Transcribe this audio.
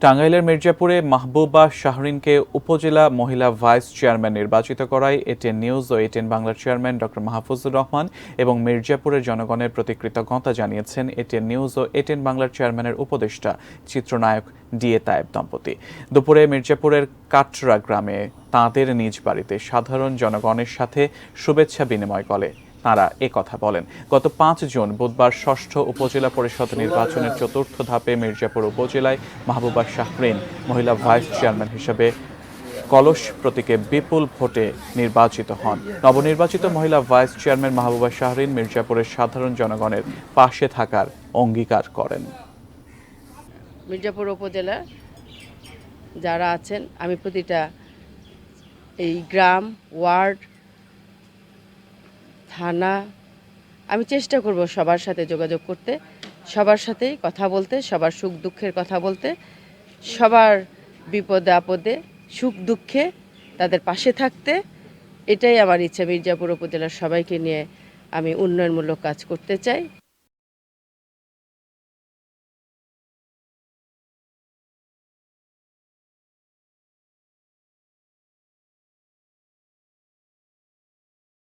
টাঙ্গাইলের মির্জাপুরে মাহবুবা শাহরিনকে উপজেলা মহিলা ভাইস চেয়ারম্যান নির্বাচিত করায় এটিএন নিউজ ও এটিএন বাংলার চেয়ারম্যান ডক্টর মাহফুজুর রহমান এবং মির্জাপুরের জনগণের প্রতি কৃতজ্ঞতা জানিয়েছেন এটিএন নিউজ ও এটিএন বাংলার চেয়ারম্যানের উপদেষ্টা চিত্রনায়ক ডিএ তায়েব দম্পতি। দুপুরে মির্জাপুরের কাটরা গ্রামে তাঁদের নিজ বাড়িতে সাধারণ জনগণের সাথে শুভেচ্ছা বিনিময় করে তাঁরা কথা বলেন। গত ৫ জুন বুধবার ষষ্ঠ উপজেলা পরিষদ নির্বাচনের চতুর্থ ধাপে মির্জাপুর উপজেলায় মাহবুবা শাহরিন মহিলা ভাইস চেয়ারম্যান হিসেবে কলস প্রতীকে বিপুল ভোটে নির্বাচিত হন। নবনির্বাচিত মহিলা ভাইস চেয়ারম্যান মাহবুবা শাহরিন মির্জাপুরের সাধারণ জনগণের পাশে থাকার অঙ্গীকার করেন। মির্জাপুর উপজেলা যারা আছেন, আমি প্রতিটা এই গ্রাম, ওয়ার্ড, থানা, আমি চেষ্টা করব সবার সাথে যোগাযোগ করতে, সবার সাথেই কথা বলতে, সবার সুখ দুঃখের কথা বলতে, সবার বিপদে আপদে সুখ দুঃখে তাদের পাশে থাকতে। এটাই আমার ইচ্ছা। মির্জাপুর উপজেলার সবাইকে নিয়ে আমি উন্নয়নমূলক কাজ করতে চাই।